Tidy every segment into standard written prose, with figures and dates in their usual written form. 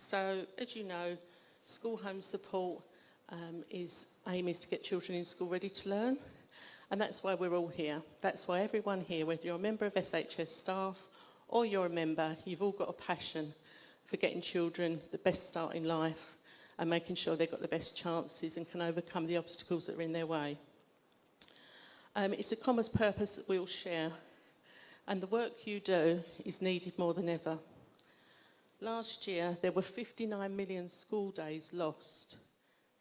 So, as you know, school home support aim is to get children in school ready to learn, and that's why we're all here. That's why everyone here, whether you're a member of SHS staff or you're a member, you've all got a passion for getting children the best start in life and making sure they've got the best chances and can overcome the obstacles that are in their way. It's a common purpose that we all share, and the work you do is needed more than ever. Last year, there were 59 million school days lost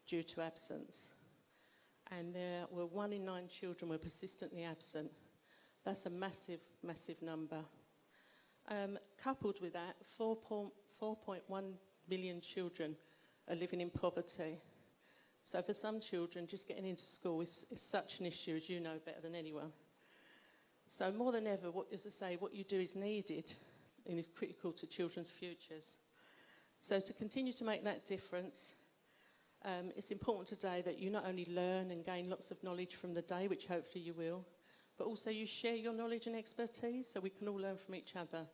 due to absence, and there were 1 in 9 children were persistently absent. That's a massive, massive number. Coupled with that, 4.1 million children are living in poverty. So for some children, just getting into school is such an issue, as you know better than anyone. So more than ever, what you do is needed and is critical to children's futures. So to continue to make that difference, it's important today that you not only learn and gain lots of knowledge from the day, which hopefully you will, but also you share your knowledge and expertise so we can all learn from each other.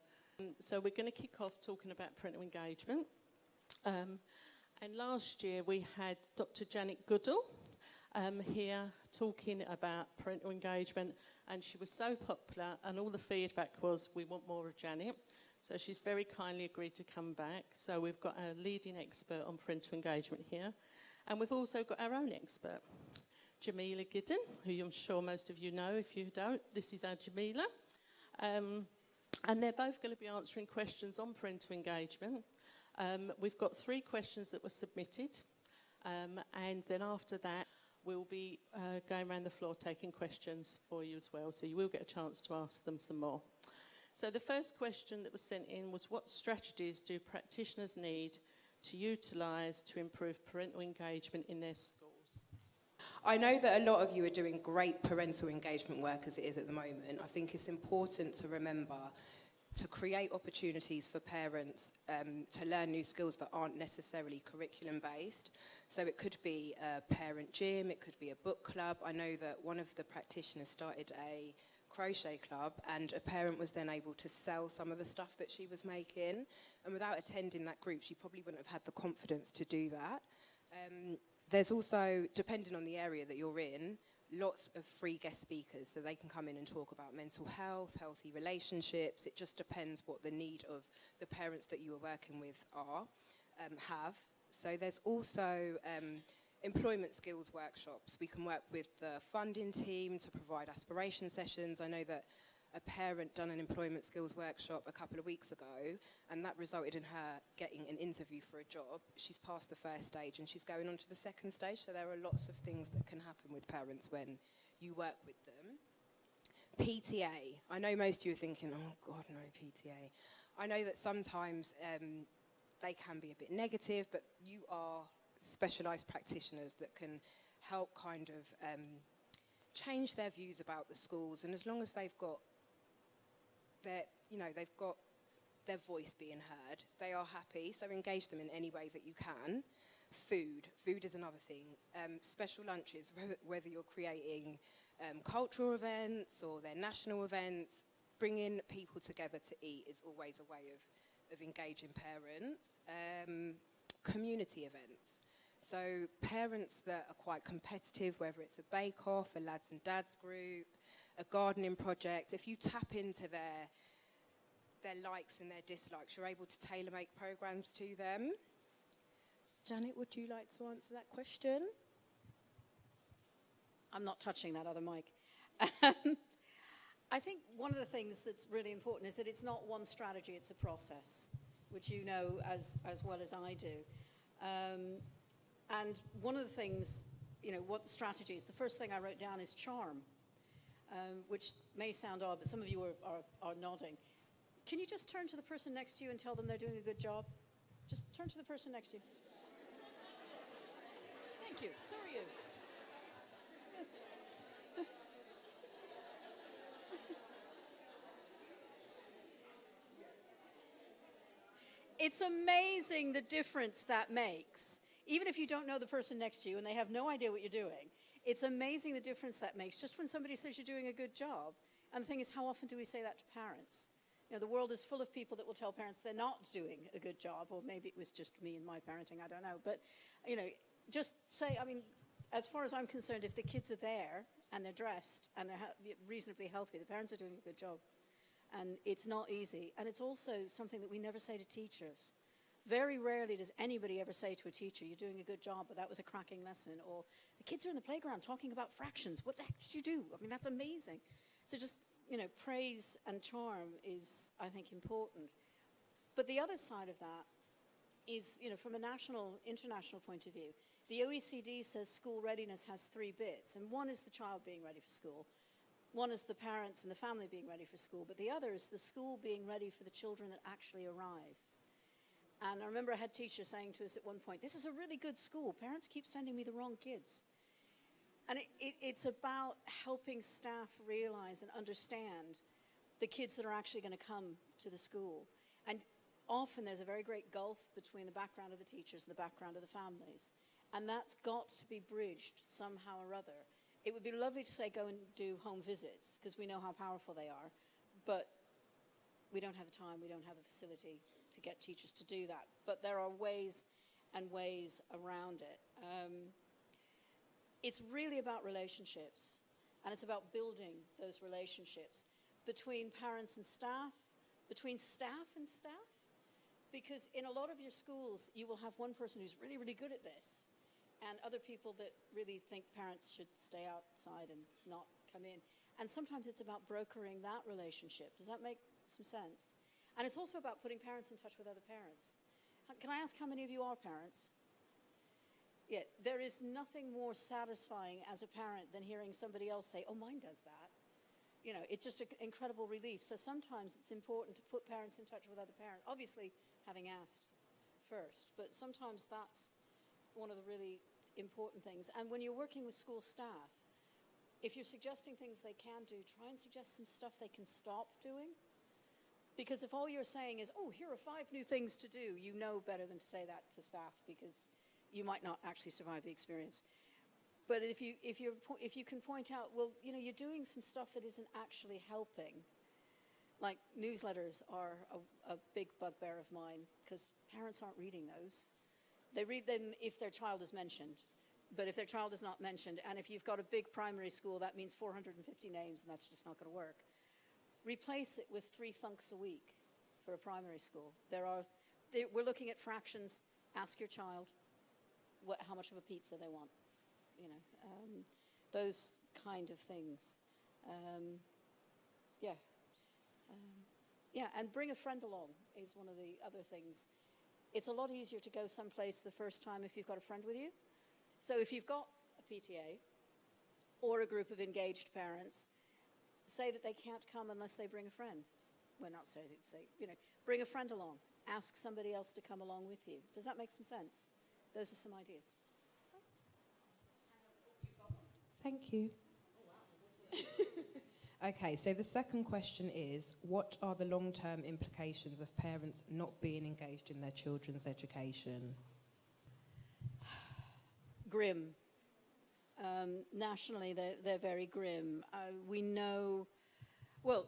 So we're going to kick off talking about parental engagement. And last year we had Dr. Janet Goodall here talking about parental engagement, and she was so popular and all the feedback was, we want more of Janet. So she's very kindly agreed to come back. So we've got a leading expert on parental engagement here. And we've also got our own expert, Jameela Gidden, who I'm sure most of you know. If you don't, this is our Jameela. And they're both going to be answering questions on parental engagement. We've got 3 questions that were submitted. And then after that, we'll be going around the floor taking questions for you as well. So you will get a chance to ask them some more. So the first question that was sent in was, what strategies do practitioners need to utilise to improve parental engagement in their schools? I know that a lot of you are doing great parental engagement work as it is at the moment. I think it's important to remember to create opportunities for parents to learn new skills that aren't necessarily curriculum based. So it could be a parent gym, it could be a book club. I know that one of the practitioners started a crochet club, and a parent was then able to sell some of the stuff that she was making, and without attending that group she probably wouldn't have had the confidence to do that. There's also, depending on the area that you're in, lots of free guest speakers, so they can come in and talk about mental health, healthy relationships. It just depends what the need of the parents that you are working with have. So there's also employment skills workshops. We can work with the funding team to provide aspiration sessions. I know that a parent done an employment skills workshop a couple of weeks ago, and that resulted in her getting an interview for a job. She's passed the first stage and she's going on to the second stage. So there are lots of things that can happen with parents when you work with them. PTA. I know most of you are thinking, oh God, no, PTA. I know that sometimes they can be a bit negative, but you are specialised practitioners that can help kind of change their views about the schools, and as long as they've got their voice being heard, they are happy. So engage them in any way that you can. Food is another thing. Special lunches, whether you're creating cultural events or their national events, bringing people together to eat is always a way of engaging parents. Community events. So parents that are quite competitive, whether it's a bake-off, a lads and dads group, a gardening project, if you tap into their likes and their dislikes, you're able to tailor-make programs to them. Janet, would you like to answer that question? I'm not touching that other mic. I think one of the things that's really important is that it's not one strategy, it's a process, which you know as well as I do. And one of the things, what the strategy is, the first thing I wrote down is charm, which may sound odd, but some of you are nodding. Can you just turn to the person next to you and tell them they're doing a good job? Just turn to the person next to you. Thank you. So are you. It's amazing the difference that makes. Even if you don't know the person next to you and they have no idea what you're doing, it's amazing the difference that makes just when somebody says you're doing a good job. And the thing is, how often do we say that to parents? You know, the world is full of people that will tell parents they're not doing a good job, or maybe it was just me and my parenting, I don't know. But, you know, just say, I mean, as far as I'm concerned, if the kids are there and they're dressed and they're reasonably healthy, the parents are doing a good job. And it's not easy. And it's also something that we never say to teachers. Very rarely does anybody ever say to a teacher, you're doing a good job, but that was a cracking lesson. Or the kids are in the playground talking about fractions. What the heck did you do? I mean, that's amazing. So just, you know, praise and charm is, I think, important. But the other side of that is, you know, from a national, international point of view, the OECD says school readiness has 3 bits. And one is the child being ready for school. One is the parents and the family being ready for school. But the other is the school being ready for the children that actually arrive. And I remember I had teachers saying to us at one point, this is a really good school. Parents keep sending me the wrong kids. And it's about helping staff realize and understand the kids that are actually going to come to the school. And often there's a very great gulf between the background of the teachers and the background of the families. And that's got to be bridged somehow or other. It would be lovely to say go and do home visits, because we know how powerful they are. But we don't have the time, we don't have the facility to get teachers to do that. But there are ways and ways around it. It's really about relationships, and it's about building those relationships between parents and staff, between staff and staff, because in a lot of your schools, you will have one person who's really, really good at this, and other people that really think parents should stay outside and not come in. And sometimes it's about brokering that relationship. Does that make some sense? And it's also about putting parents in touch with other parents. Can I ask how many of you are parents? Yeah, there is nothing more satisfying as a parent than hearing somebody else say, oh, mine does that. You know, it's just an incredible relief. So sometimes it's important to put parents in touch with other parents, obviously having asked first, but sometimes that's one of the really important things. And when you're working with school staff, if you're suggesting things they can do, try and suggest some stuff they can stop doing. Because if all you're saying is, oh, here are 5 new things to do, you know better than to say that to staff, because you might not actually survive the experience. But if you can point out, well, you know, you're doing some stuff that isn't actually helping. Like newsletters are a big bugbear of mine, because parents aren't reading those. They read them if their child is mentioned. But if their child is not mentioned, and if you've got a big primary school, that means 450 names, and that's just not going to work. Replace it with 3 thunks a week for a primary school. We're looking at fractions. Ask your child how much of a pizza they want. You know, those kind of things. Yeah, and bring a friend along is one of the other things. It's a lot easier to go someplace the first time if you've got a friend with you. So if you've got a PTA or a group of engaged parents, say that they can't come unless they bring a friend. Well, not say, you know, bring a friend along. Ask somebody else to come along with you. Does that make some sense? Those are some ideas. Thank you. Okay, so the second question is, what are the long-term implications of parents not being engaged in their children's education? Grim. Nationally, they're very grim. We know, well,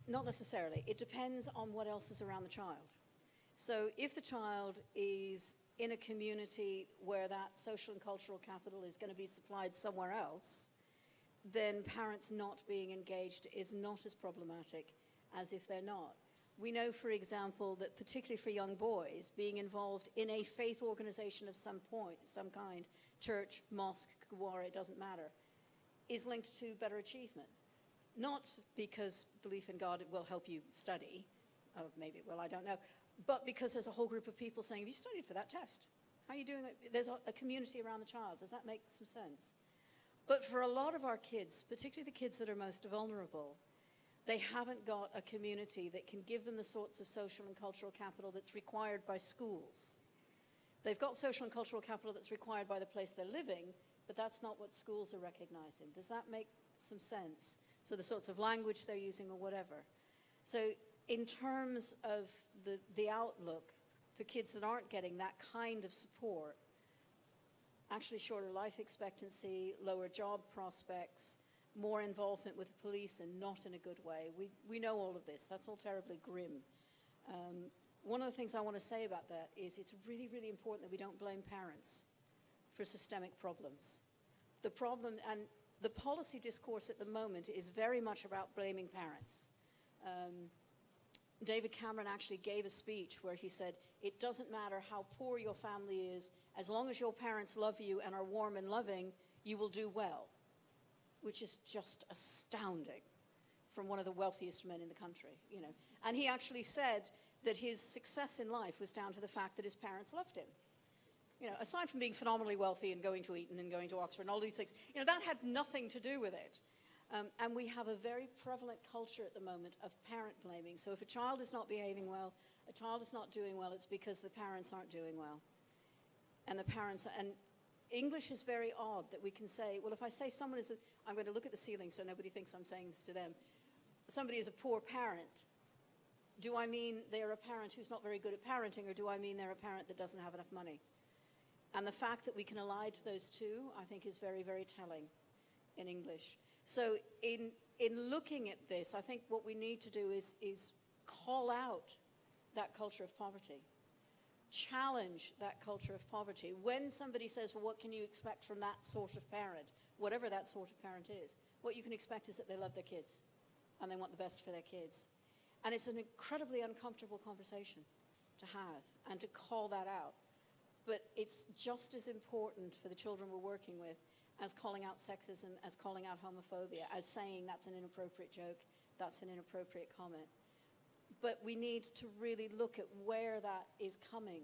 not necessarily. It depends on what else is around the child. So if the child is in a community where that social and cultural capital is going to be supplied somewhere else, then parents not being engaged is not as problematic as if they're not. We know, for example, that particularly for young boys, being involved in a faith organization of some kind, church, mosque, Gurdwara, it doesn't matter, is linked to better achievement. Not because belief in God will help you study, maybe it will, I don't know, but because there's a whole group of people saying, have you studied for that test? How are you doing it? There's a community around the child. Does that make some sense? But for a lot of our kids, particularly the kids that are most vulnerable, they haven't got a community that can give them the sorts of social and cultural capital that's required by schools. They've got social and cultural capital that's required by the place they're living, but that's not what schools are recognizing. Does that make some sense? So the sorts of language they're using or whatever. So in terms of the outlook for kids that aren't getting that kind of support, actually shorter life expectancy, lower job prospects, more involvement with the police and not in a good way. We know all of this. That's all terribly grim. One of the things I want to say about that is it's really, really important that we don't blame parents for systemic problems. The problem, and the policy discourse at the moment is very much about blaming parents. David Cameron actually gave a speech where he said, it doesn't matter how poor your family is, as long as your parents love you and are warm and loving, you will do well, which is just astounding from one of the wealthiest men in the country, you know. And he actually said that his success in life was down to the fact that his parents loved him. You know, aside from being phenomenally wealthy and going to Eton and going to Oxford and all these things, you know, that had nothing to do with it. And we have a very prevalent culture at the moment of parent blaming. So if a child is not behaving well, a child is not doing well, it's because the parents aren't doing well. And the parents, and English is very odd that we can say, well, if I say someone is, I'm going to look at the ceiling so nobody thinks I'm saying this to them. Somebody is a poor parent. Do I mean they're a parent who's not very good at parenting, or do I mean they're a parent that doesn't have enough money? And the fact that we can elide those two, I think, is very, very telling in English. So in looking at this, I think what we need to do is call out that culture of poverty. Challenge that culture of poverty. When somebody says, well, what can you expect from that sort of parent, whatever that sort of parent is, what you can expect is that they love their kids and they want the best for their kids. And it's an incredibly uncomfortable conversation to have and to call that out. But it's just as important for the children we're working with as calling out sexism, as calling out homophobia, as saying that's an inappropriate joke, that's an inappropriate comment. But we need to really look at where that is coming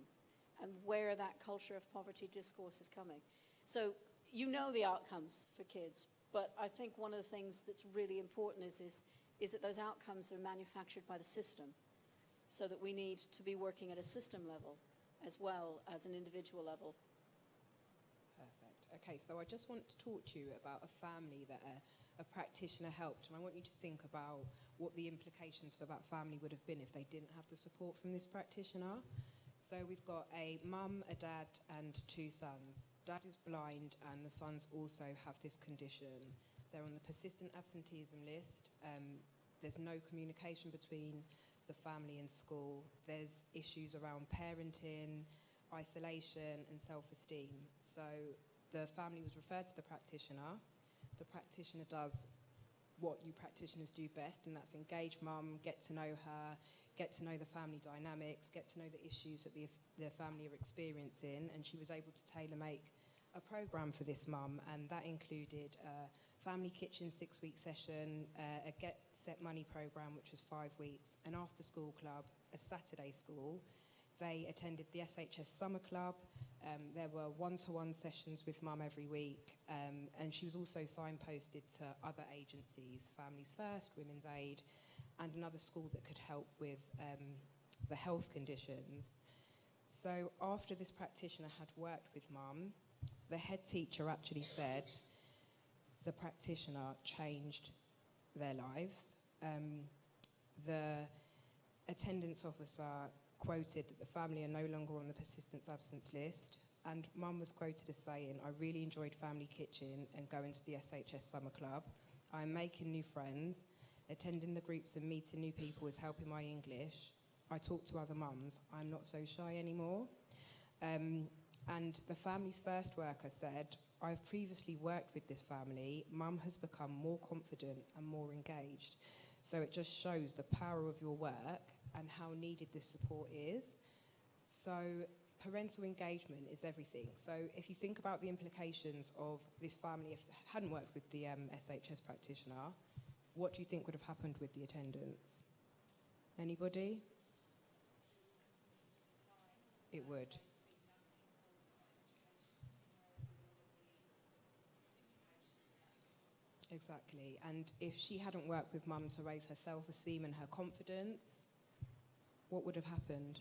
and where that culture of poverty discourse is coming. So you know the outcomes for kids, but I think one of the things that's really important is that those outcomes are manufactured by the system, so that we need to be working at a system level as well as an individual level. Perfect. Okay, so I just want to talk to you about a family that a practitioner helped, and I want you to think about what the implications for that family would have been if they didn't have the support from this practitioner. So we've got a mum, a dad, and 2 sons. Dad is blind, and the sons also have this condition. They're on the persistent absenteeism list. There's no communication between the family and school. There's issues around parenting, isolation, and self-esteem. So the family was referred to the practitioner. The practitioner does what you practitioners do best, and that's engage mum, get to know her, get to know the family dynamics, get to know the issues that the family are experiencing, and she was able to tailor-make a programme for this mum, and that included a family kitchen 6-week session, a Get Set Money programme, which was 5 weeks, an after-school club, a Saturday school. They attended the SHS Summer Club. There were one-to-one sessions with mum every week, and she was also signposted to other agencies, Families First, Women's Aid, and another school that could help with the health conditions. So after this practitioner had worked with mum, the head teacher actually said the practitioner changed their lives. The attendance officer quoted that the family are no longer on the persistence absence list, and mum was quoted as saying, I really enjoyed Family Kitchen and going to the SHS Summer Club. I'm making new friends. Attending the groups and meeting new people is helping my English. I talk to other mums. I'm not so shy anymore. And the Families First worker said, I've previously worked with this family. Mum has become more confident and more engaged. So it just shows the power of your work and how needed this support is. So parental engagement is everything. So if you think about the implications of this family, if they hadn't worked with the SHS practitioner, what do you think would have happened with the attendance? Anybody? It would. Exactly. And if she hadn't worked with mum to raise her self-esteem and her confidence, what would have happened?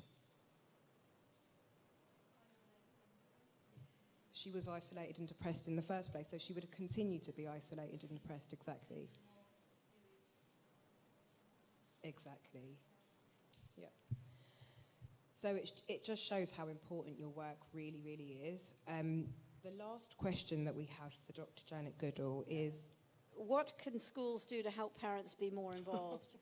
She was isolated and depressed in the first place, so she would have continued to be isolated and depressed, exactly. Exactly. Yeah. So it just shows how important your work really, really is. The last question that we have for Dr. Janet Goodall is, what can schools do to help parents be more involved?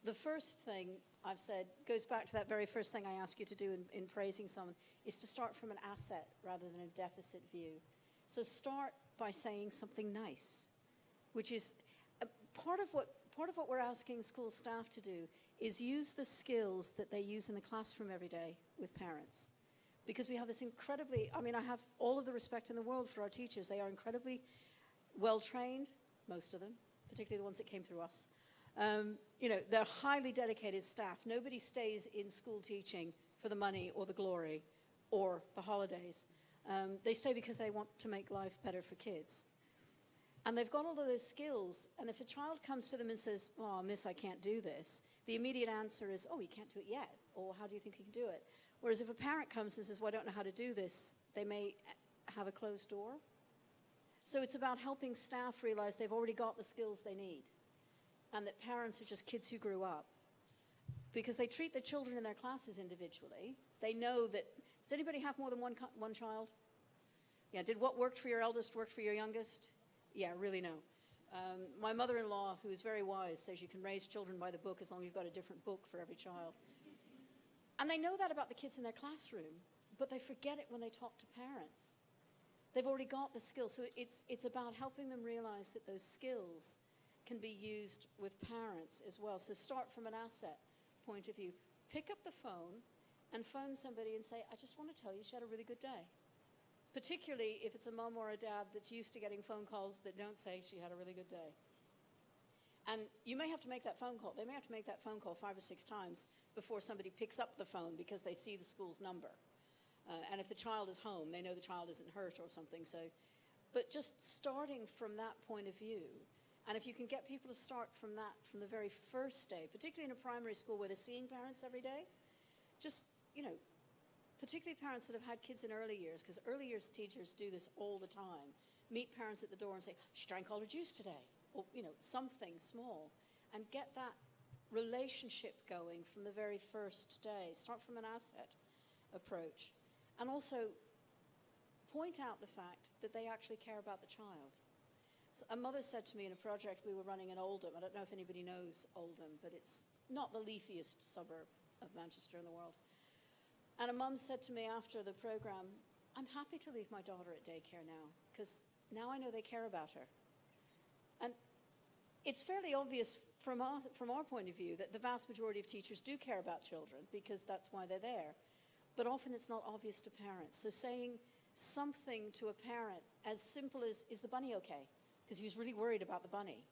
The first thing I've said goes back to that very first thing I asked you to do in praising someone, is to start from an asset rather than a deficit view. So start by saying something nice, which is part of what we're asking school staff to do is use the skills that they use in the classroom every day with parents. Because we have this incredibly, I mean, I have all of the respect in the world for our teachers. They are incredibly well-trained, most of them, particularly the ones that came through us. You know, they're highly dedicated staff. Nobody stays in school teaching for the money or the glory or the holidays. They stay because they want to make life better for kids. And they've got all of those skills. And if a child comes to them and says, oh, miss, I can't do this, the immediate answer is, oh, you can't do it yet. Or how do you think you can do it? Whereas if a parent comes and says, well, I don't know how to do this, they may have a closed door. So it's about helping staff realize they've already got the skills they need, and that parents are just kids who grew up. Because they treat the children in their classes individually. They know that, does anybody have more than one child? Yeah, did what worked for your eldest work for your youngest? Yeah, really no. My mother-in-law, who is very wise, says you can raise children by the book as long as you've got a different book for every child. And they know that about the kids in their classroom, but they forget it when they talk to parents. They've already got the skills, so it's about helping them realize that those skills can be used with parents as well. So start from an asset point of view. Pick up the phone and phone somebody and say, I just want to tell you she had a really good day. Particularly if it's a mom or a dad that's used to getting phone calls that don't say she had a really good day. And you may have to make that phone call. They may have to make that phone call 5 or 6 times before somebody picks up the phone because they see the school's number. And if the child is home, they know the child isn't hurt or something. So, but just starting from that point of view, and if you can get people to start from that from the very first day, particularly in a primary school where they're seeing parents every day, just, you know, particularly parents that have had kids in early years, because early years teachers do this all the time, meet parents at the door and say, she drank all her juice today, or, you know, something small, and get that relationship going from the very first day. Start from an asset approach. And also point out the fact that they actually care about the child. So a mother said to me in a project we were running in Oldham, I don't know if anybody knows Oldham, but it's not the leafiest suburb of Manchester in the world. And a mum said to me after the program, I'm happy to leave my daughter at daycare now, because now I know they care about her. And it's fairly obvious from our point of view that the vast majority of teachers do care about children, because that's why they're there. But often it's not obvious to parents. So saying something to a parent as simple as, is the bunny okay? Because he was really worried about the bunny.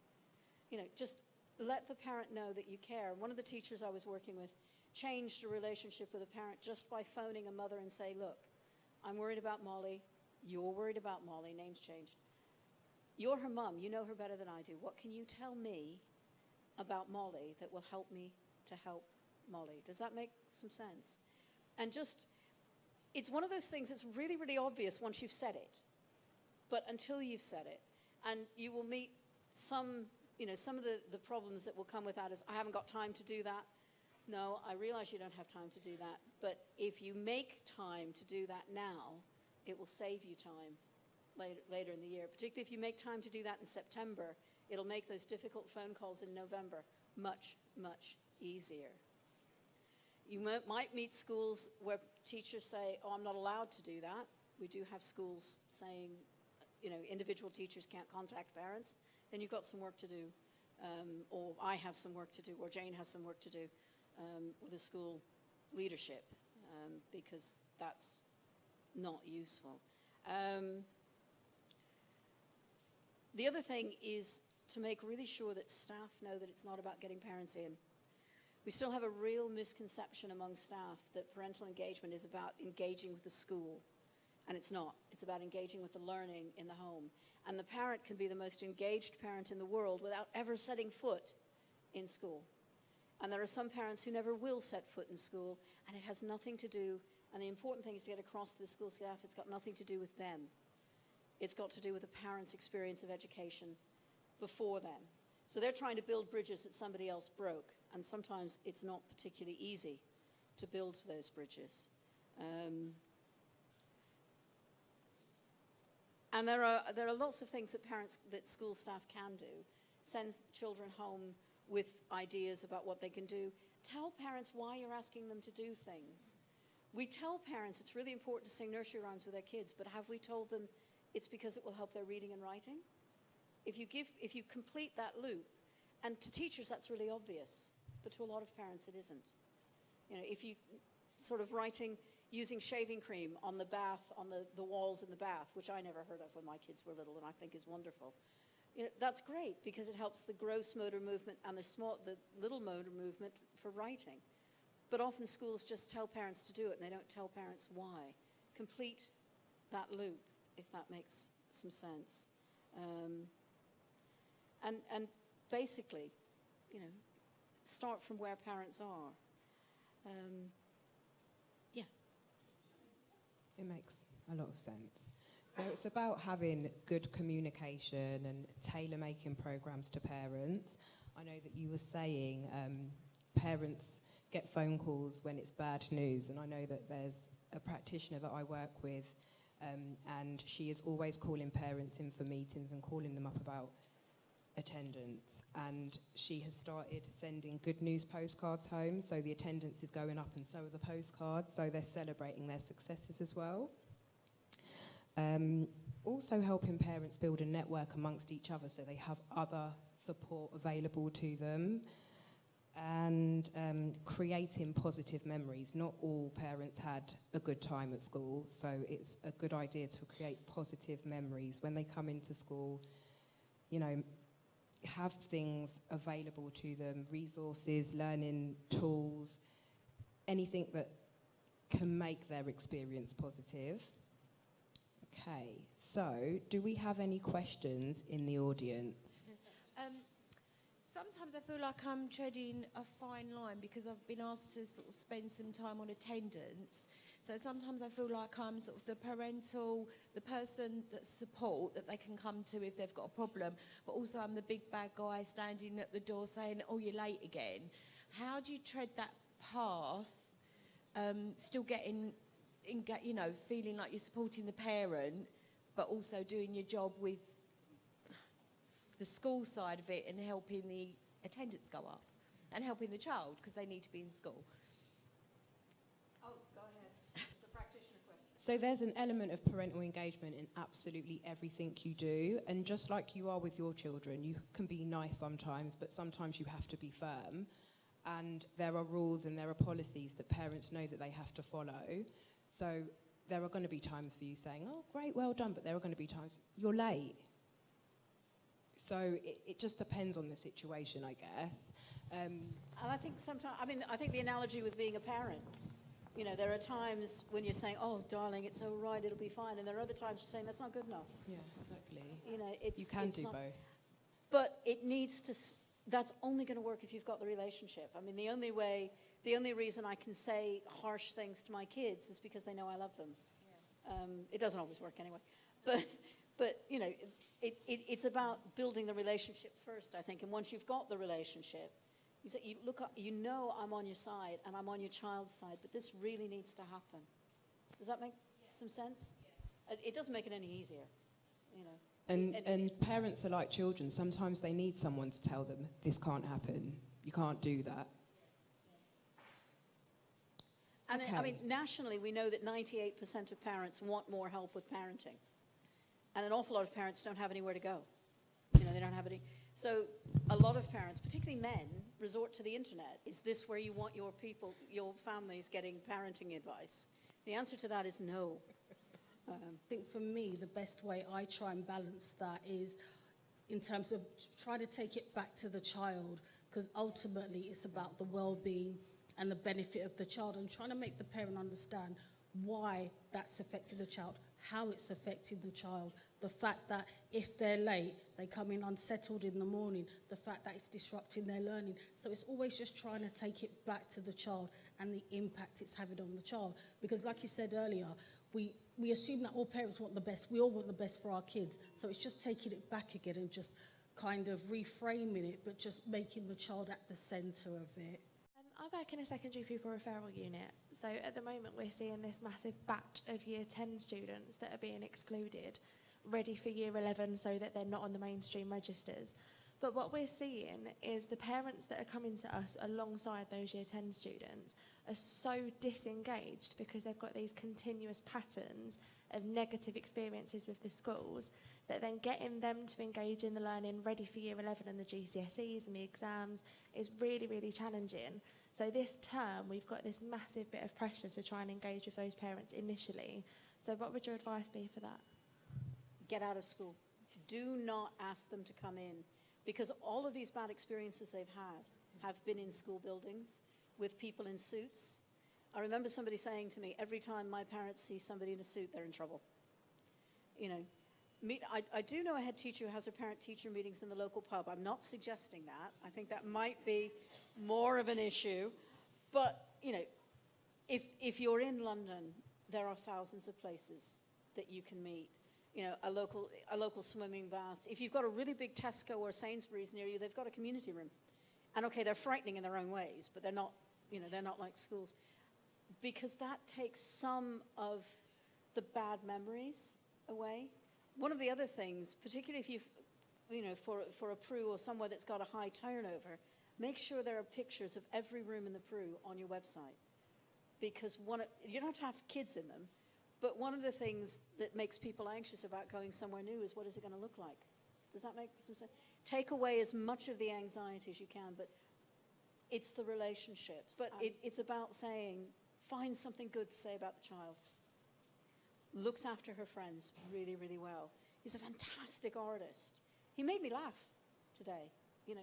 You know, just let the parent know that you care. One of the teachers I was working with changed a relationship with a parent just by phoning a mother and say, look, I'm worried about Molly. You're worried about Molly. Name's changed. You're her mum. You know her better than I do. What can you tell me about Molly that will help me to help Molly? Does that make some sense? And just, it's one of those things that's really, really obvious once you've said it. But until you've said it, and you will meet some of the problems that will come with that is, I haven't got time to do that. No, I realize you don't have time to do that. But if you make time to do that now, it will save you time later in the year. Particularly if you make time to do that in September, it'll make those difficult phone calls in November much, much easier. You might meet schools where teachers say, oh, I'm not allowed to do that. We do have schools saying, you know, individual teachers can't contact parents. Then you've got some work to do, or I have some work to do, or Jane has some work to do with the school leadership, because that's not useful. The other thing is to make really sure that staff know that it's not about getting parents in. We still have a real misconception among staff that parental engagement is about engaging with the school, and it's not. It's about engaging with the learning in the home. And the parent can be the most engaged parent in the world without ever setting foot in school. And there are some parents who never will set foot in school, and it has nothing to do, and the important thing is to get across to the school staff, it's got nothing to do with them. It's got to do with the parent's experience of education before them. So they're trying to build bridges that somebody else broke, and sometimes it's not particularly easy to build those bridges. And there are lots of things that school staff can do. Send children home with ideas about what they can do. Tell parents why you're asking them to do things. We tell parents it's really important to sing nursery rhymes with their kids, but have we told them it's because it will help their reading and writing? If you complete that loop, and to teachers that's really obvious, but to a lot of parents it isn't. You know, if you sort of using shaving cream on the bath, on the walls in the bath, which I never heard of when my kids were little, and I think is wonderful. You know, that's great because it helps the gross motor movement and the little motor movement for writing. But often schools just tell parents to do it and they don't tell parents why. Complete that loop, if that makes some sense. And basically, you know, start from where parents are. Yeah. It makes a lot of sense. So it's about having good communication and tailor-making programs to parents. I know that you were saying parents get phone calls when it's bad news, and I know that there's a practitioner that I work with, and she is always calling parents in for meetings and calling them up about attendance, and she has started sending good news postcards home, so the attendance is going up and so are the postcards, so they're celebrating their successes as well. Also helping parents build a network amongst each other so they have other support available to them, and creating positive memories. Not all parents had a good time at school, so it's a good idea to create positive memories when they come into school. You know, have things available to them, resources, learning tools, anything that can make their experience positive. Okay, so do we have any questions in the audience? Sometimes I feel like I'm treading a fine line because I've been asked to sort of spend some time on attendance. So sometimes I feel like I'm sort of the parental, the person that support that they can come to if they've got a problem, but also I'm the big bad guy standing at the door saying, oh, you're late again. How do you tread that path, still getting, you know, feeling like you're supporting the parent, but also doing your job with the school side of it and helping the attendance go up and helping the child because they need to be in school? Oh, go ahead. It's a practitioner question. So there's an element of parental engagement in absolutely everything you do, and just like you are with your children, you can be nice sometimes, but sometimes you have to be firm, and there are rules and there are policies that parents know that they have to follow. So there are going to be times for you saying, oh, great, well done, but there are going to be times you're late. So it just depends on the situation, I guess. And I think sometimes, I think the analogy with being a parent, you know, there are times when you're saying, oh, darling, it's all right, it'll be fine. And there are other times you're saying, that's not good enough. Yeah, exactly. You know, You can do both. But it needs to, that's only going to work if you've got the relationship. I mean, the only reason I can say harsh things to my kids is because they know I love them. Yeah. It doesn't always work anyway. But you know, it's about building the relationship first, I think. And once you've got the relationship, you say, you look up, you know I'm on your side and I'm on your child's side, but this really needs to happen. Does that make some sense? Yeah. It doesn't make it any easier, you know. And parents are like children. Sometimes they need someone to tell them, this can't happen. You can't do that. And okay. I mean, nationally, we know that 98% of parents want more help with parenting. And an awful lot of parents don't have anywhere to go. You know, they don't have any. So a lot of parents, particularly men, resort to the internet. Is this where you want your families getting parenting advice? The answer to that is no. I think for me, the best way I try and balance that is in terms of try to take it back to the child, because ultimately it's about the well-being and the benefit of the child, and trying to make the parent understand why that's affecting the child, how it's affecting the child, the fact that if they're late, they come in unsettled in the morning, the fact that it's disrupting their learning. So it's always just trying to take it back to the child and the impact it's having on the child. Because like you said earlier, we assume that all parents want the best. We all want the best for our kids. So it's just taking it back again and just kind of reframing it, but just making the child at the centre of it. I work in a secondary pupil referral unit, so at the moment we're seeing this massive batch of year 10 students that are being excluded ready for year 11 so that they're not on the mainstream registers. But what we're seeing is the parents that are coming to us alongside those year 10 students are so disengaged because they've got these continuous patterns of negative experiences with the schools, that then getting them to engage in the learning ready for year 11 and the GCSEs and the exams is really, really challenging. So this term, we've got this massive bit of pressure to try and engage with those parents initially. So what would your advice be for that? Get out of school. Do not ask them to come in, because all of these bad experiences they've had have been in school buildings with people in suits. I remember somebody saying to me, every time my parents see somebody in a suit, they're in trouble. You know, I do know a head teacher who has her parent-teacher meetings in the local pub. I'm not suggesting that. I think that might be more of an issue. But, you know, if you're in London, there are thousands of places that you can meet. You know, a local swimming bath. If you've got a really big Tesco or Sainsbury's near you, they've got a community room. And okay, they're frightening in their own ways, but they're not, you know, they're not like schools. Because that takes some of the bad memories away. One of the other things, particularly if you've, you know, for a PRU or somewhere that's got a high turnover, make sure there are pictures of every room in the PRU on your website. Because you don't have to have kids in them, but one of the things that makes people anxious about going somewhere new is, what is it going to look like? Does that make some sense? Take away as much of the anxiety as you can, but it's the relationships. But it's about saying, find something good to say about the child. Looks after her friends really, really well. He's a fantastic artist. He made me laugh today. You know,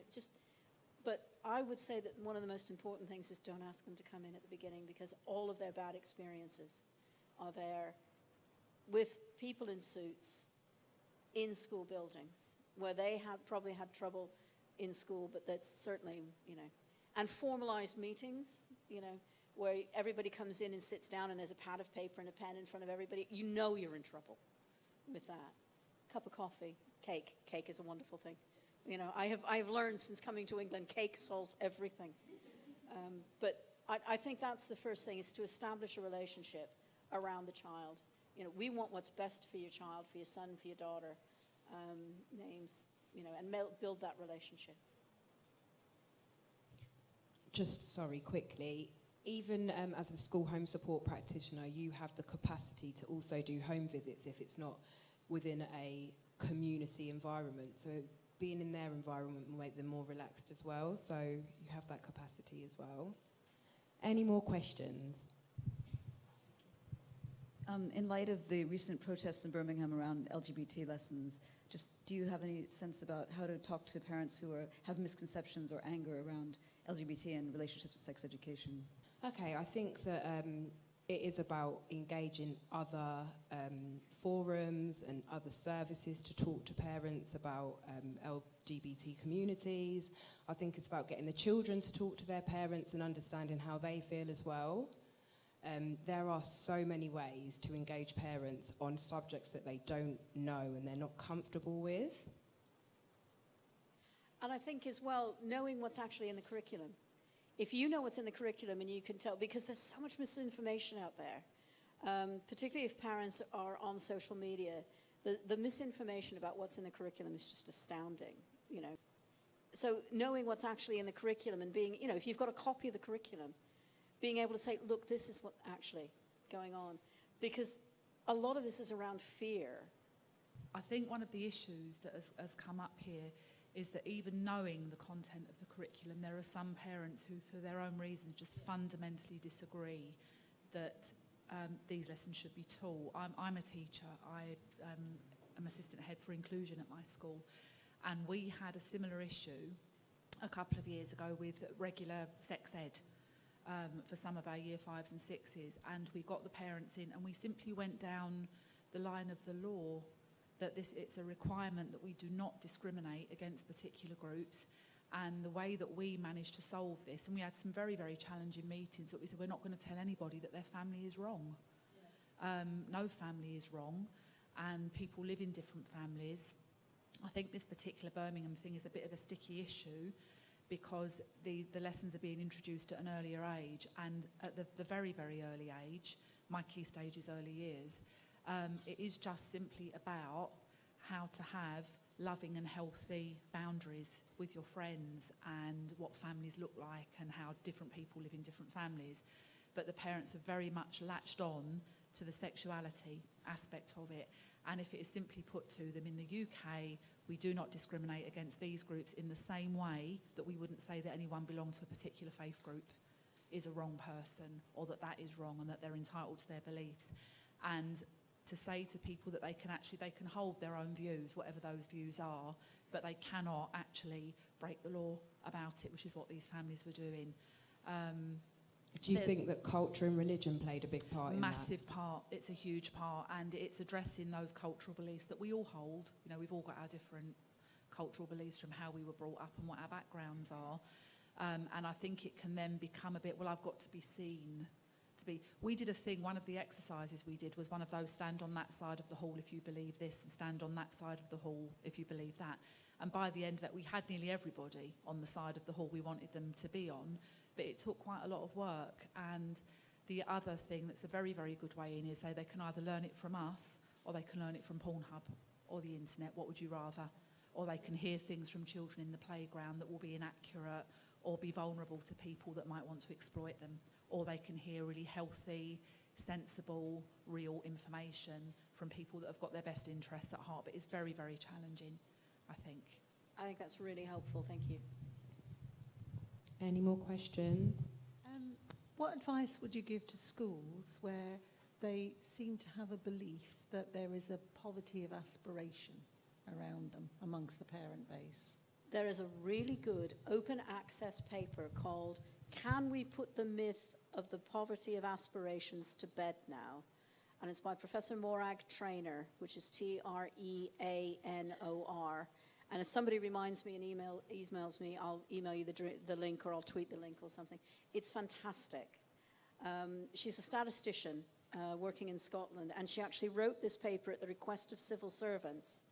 but I would say that one of the most important things is don't ask them to come in at the beginning, because all of their bad experiences are there with people in suits in school buildings where they have probably had trouble in school, but that's certainly, you know, and formalized meetings, you know, where everybody comes in and sits down and there's a pad of paper and a pen in front of everybody. You know you're in trouble with that. Cup of coffee, cake. Cake is a wonderful thing. You know, I have learned since coming to England, cake solves everything. But I think that's the first thing, is to establish a relationship around the child. You know, we want what's best for your child, for your son, for your daughter, names, you know, and build that relationship. Just, sorry, quickly, even as a school home support practitioner, you have the capacity to also do home visits if it's not within a community environment. So being in their environment will make them more relaxed as well. So you have that capacity as well. Any more questions? In light of the recent protests in Birmingham around LGBT lessons, do you have any sense about how to talk to parents who have misconceptions or anger around LGBT and relationships and sex education? Okay, I think that it is about engaging other forums and other services to talk to parents about LGBT communities. I think it's about getting the children to talk to their parents and understanding how they feel as well. There are so many ways to engage parents on subjects that they don't know and they're not comfortable with. And I think as well, knowing what's actually in the curriculum. If you know what's in the curriculum and you can tell, because there's so much misinformation out there, particularly if parents are on social media, the misinformation about what's in the curriculum is just astounding, you know. So knowing what's actually in the curriculum and being, you know, if you've got a copy of the curriculum, being able to say, look, this is what's actually going on. Because a lot of this is around fear. I think one of the issues that has come up here is that even knowing the content of the curriculum, there are some parents who, for their own reasons, just fundamentally disagree that these lessons should be taught. I'm a teacher. I am assistant head for inclusion at my school, and we had a similar issue a couple of years ago with regular sex ed for some of our year 5s and 6s, and we got the parents in and we simply went down the line of the law that it's a requirement that we do not discriminate against particular groups. And the way that we managed to solve this, and we had some very, very challenging meetings, that we said we're not going to tell anybody that their family is wrong. Yeah. No family is wrong, and people live in different families. I think this particular Birmingham thing is a bit of a sticky issue because the lessons are being introduced at an earlier age, and at the very, very early age, my key stage is early years, it is just simply about how to have loving and healthy boundaries with your friends and what families look like and how different people live in different families. But the parents have very much latched on to the sexuality aspect of it. And if it is simply put to them, in the UK, we do not discriminate against these groups in the same way that we wouldn't say that anyone belonging to a particular faith group is a wrong person, or that that is wrong and that they're entitled to their beliefs. And to say to people that they can hold their own views, whatever those views are, but they cannot actually break the law about it, which is what these families were doing. Do you think that culture and religion played a big part in that? Massive part. It's a huge part, and it's addressing those cultural beliefs that we all hold. You know, we've all got our different cultural beliefs from how we were brought up and what our backgrounds are. And I think it can then become a bit, well, I've got to be seen to be. We did a thing, one of the exercises we did was one of those stand on that side of the hall if you believe this, and stand on that side of the hall if you believe that. And by the end of it, we had nearly everybody on the side of the hall we wanted them to be on, but it took quite a lot of work. And the other thing that's a very, very good way in is say they can either learn it from us or they can learn it from Pornhub or the internet. What would you rather? Or they can hear things from children in the playground that will be inaccurate or be vulnerable to people that might want to exploit them. Or they can hear really healthy, sensible, real information from people that have got their best interests at heart. But it's very, very challenging, I think. I think that's really helpful. Thank you. Any more questions? What advice would you give to schools where they seem to have a belief that there is a poverty of aspiration around them amongst the parent base? There is a really good open access paper called "Can We Put the Myth of the Poverty of Aspirations to Bed Now?" And it's by Professor Morag Traynor, which is Treanor. And if somebody reminds me and emails me, I'll email you the link, or I'll tweet the link or something. It's fantastic. She's a statistician working in Scotland, and she actually wrote this paper at the request of civil servants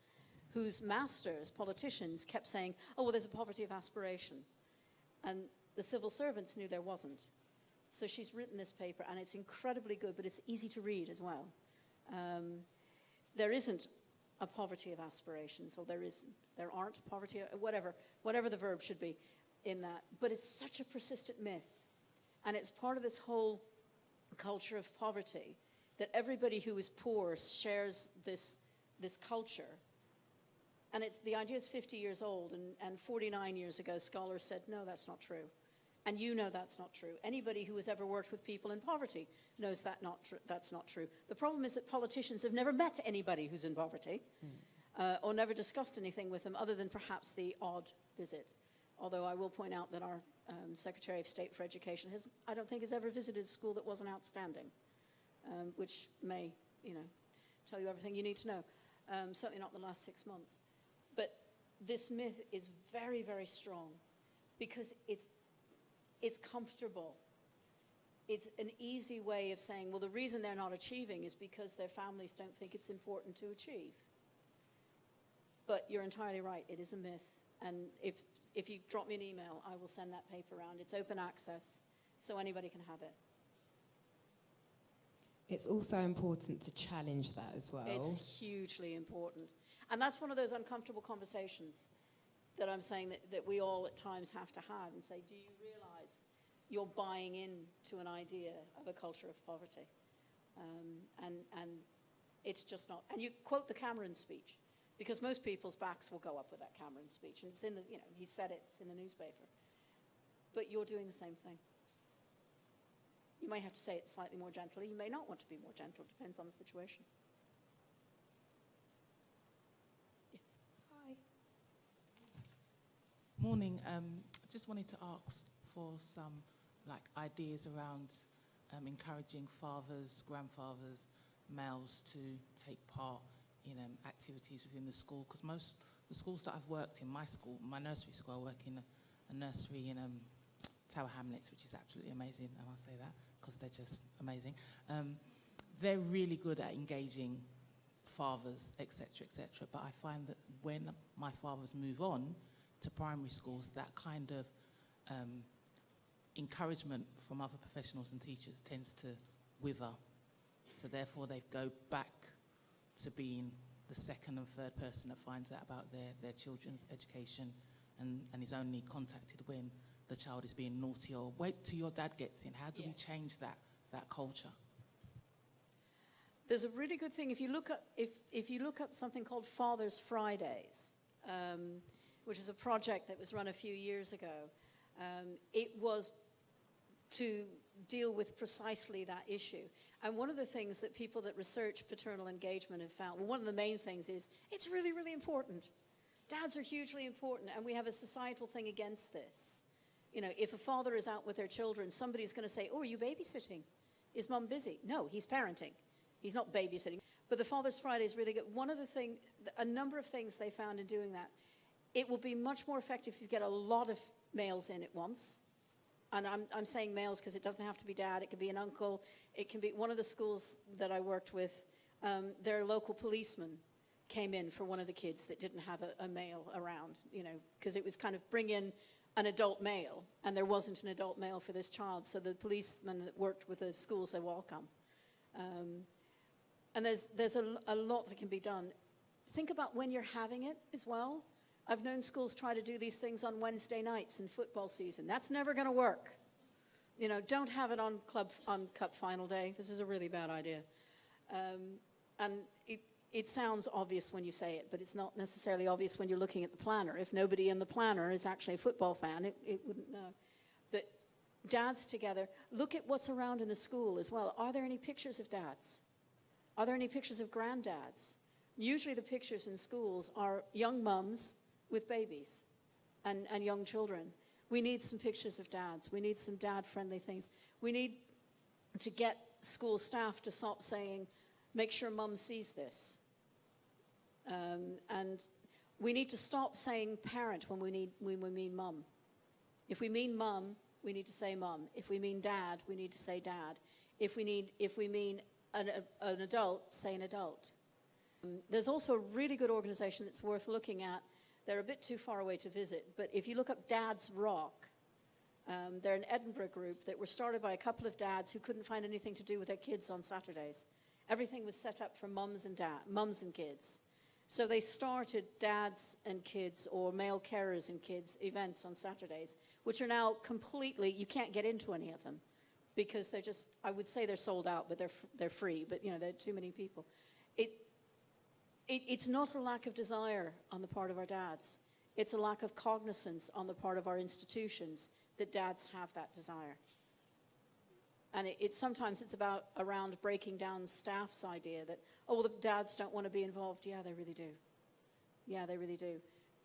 whose masters, politicians, kept saying, oh, well, there's a poverty of aspiration. And the civil servants knew there wasn't. So she's written this paper, and it's incredibly good, but it's easy to read as well. There isn't a poverty of aspirations, or there aren't poverty, whatever the verb should be in that. But it's such a persistent myth. And it's part of this whole culture of poverty, that everybody who is poor shares this culture. And the idea is 50 years old, and 49 years ago, scholars said, no, that's not true. And you know that's not true. Anybody who has ever worked with people in poverty knows that's not true. The problem is that politicians have never met anybody who's in poverty, or never discussed anything with them other than perhaps the odd visit. Although I will point out that our Secretary of State for Education I don't think has ever visited a school that wasn't outstanding, which may, tell you everything you need to know. Certainly not in the last 6 months. But this myth is very, very strong because it's comfortable. It's an easy way of saying, well, the reason they're not achieving is because their families don't think it's important to achieve. But you're entirely right, it is a myth. And if you drop me an email, I will send that paper around. It's open access, so anybody can have it. It's also important to challenge that as well. It's hugely important. And that's one of those uncomfortable conversations that I'm saying that we all at times have to have and say, do you realize you're buying into an idea of a culture of poverty? And it's just not. And you quote the Cameron speech, because most people's backs will go up with that Cameron speech. And it's in he said it, it's in the newspaper. But you're doing the same thing. You may have to say it slightly more gently. You may not want to be more gentle. It depends on the situation. Yeah. Hi. Morning. Just wanted to ask for some ideas around encouraging fathers, grandfathers, males to take part in activities within the school. Because most the schools that I've worked in, my nursery school, I work in a nursery in Tower Hamlets, which is absolutely amazing. I must say that, because they're just amazing. They're really good at engaging fathers, etc., etc. But I find that when my fathers move on to primary schools, that kind of encouragement from other professionals and teachers tends to wither. So therefore they go back to being the second and third person that finds out about their children's education and is only contacted when the child is being naughty, or wait till your dad gets in. How do we change that culture? There's a really good thing if you look up something called Father's Fridays, which is a project that was run a few years ago. It was to deal with precisely that issue. And one of the things that people that research paternal engagement have found, well, one of the main things is it's really, really important. Dads are hugely important, and we have a societal thing against this. You know, if a father is out with their children, somebody's going to say, oh, are you babysitting? Is mum busy? No, he's parenting. He's not babysitting. But the Father's Friday is really good. One of the things, a number of things they found in doing that, it will be much more effective if you get a lot of males in at once. And I'm saying males because it doesn't have to be dad. It could be an uncle. It can be one of the schools that I worked with. Their local policeman came in for one of the kids that didn't have a male around, you know, because it was kind of bring in an adult male, and there wasn't an adult male for this child. So the policeman that worked with the school said, well, I'll come. And there's a lot that can be done. Think about when you're having it as well. I've known schools try to do these things on Wednesday nights in football season. That's never going to work. You know, don't have it on cup final day. This is a really bad idea. And it sounds obvious when you say it, but it's not necessarily obvious when you're looking at the planner. If nobody in the planner is actually a football fan, it wouldn't know. But dads together, look at what's around in the school as well. Are there any pictures of dads? Are there any pictures of granddads? Usually the pictures in schools are young mums with babies and young children. We need some pictures of dads. We need some dad-friendly things. We need to get school staff to stop saying, make sure mum sees this. And we need to stop saying parent when we mean mum. If we mean mum, we need to say mum. If we mean dad, we need to say dad. If we mean an adult, say an adult. There's also a really good organization that's worth looking at. They're a bit too far away to visit, but if you look up Dad's Rock, they're an Edinburgh group that were started by a couple of dads who couldn't find anything to do with their kids on Saturdays. Everything was set up for mums and kids. So they started dads and kids, or male carers and kids events on Saturdays, which are now completely, you can't get into any of them because they're just, I would say they're sold out, but they're free, but you know, there are too many people. It's not a lack of desire on the part of our dads. It's a lack of cognizance on the part of our institutions that dads have that desire. And sometimes it's around breaking down staff's idea that, oh, well, the dads don't want to be involved. Yeah, they really do. Yeah, they really do.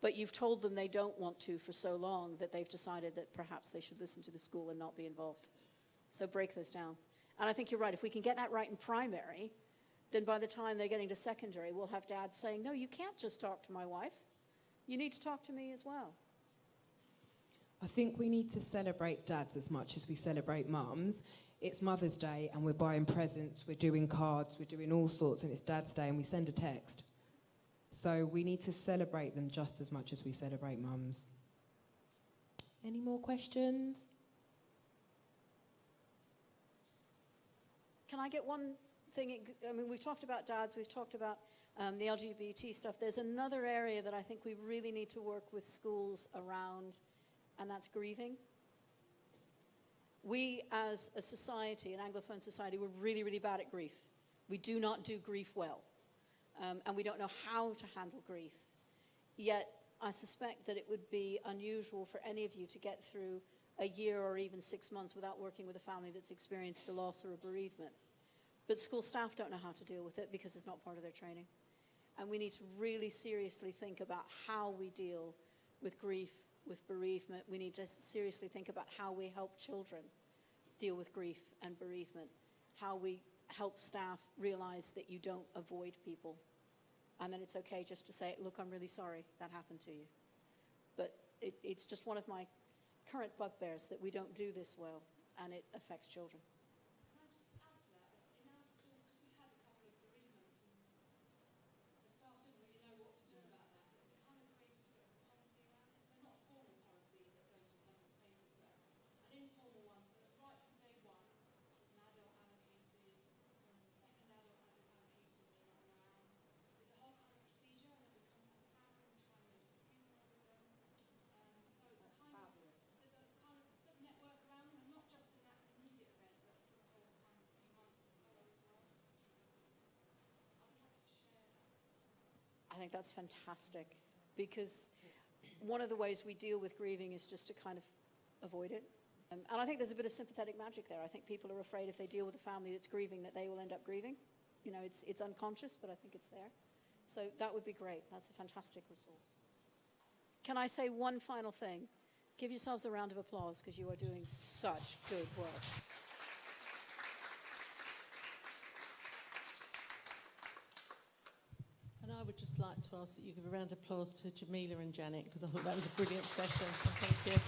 But you've told them they don't want to for so long that they've decided that perhaps they should listen to the school and not be involved. So break those down. And I think you're right. If we can get that right in primary, then by the time they're getting to secondary, we'll have dads saying, no, you can't just talk to my wife. You need to talk to me as well. I think we need to celebrate dads as much as we celebrate mums. It's Mother's Day and we're buying presents, we're doing cards, we're doing all sorts, and it's Dad's Day and we send a text. So we need to celebrate them just as much as we celebrate mums. Any more questions? Can I get one thing? I mean, we've talked about dads, we've talked about the LGBT stuff. There's another area that I think we really need to work with schools around, and that's grieving. We as a society, an Anglophone society, we're really, really bad at grief. We do not do grief well, and we don't know how to handle grief. Yet I suspect that it would be unusual for any of you to get through a year or even 6 months without working with a family that's experienced a loss or a bereavement. But school staff don't know how to deal with it because it's not part of their training. And we need to really seriously think about how we deal with grief, with bereavement. We need to seriously think about how we help children deal with grief and bereavement, how we help staff realize that you don't avoid people. And then it's okay just to say, look, I'm really sorry that happened to you. But it's just one of my current bugbears that we don't do this well, and it affects children. I think that's fantastic, because one of the ways we deal with grieving is just to kind of avoid it. And I think there's a bit of sympathetic magic there. I think people are afraid if they deal with a family that's grieving that they will end up grieving. You know, it's unconscious, but I think it's there. So that would be great. That's a fantastic resource. Can I say one final thing? Give yourselves a round of applause, because you are doing such good work. And I would just like to ask that you give a round of applause to Jameela and Janet, because I thought that was a brilliant session. Thank you.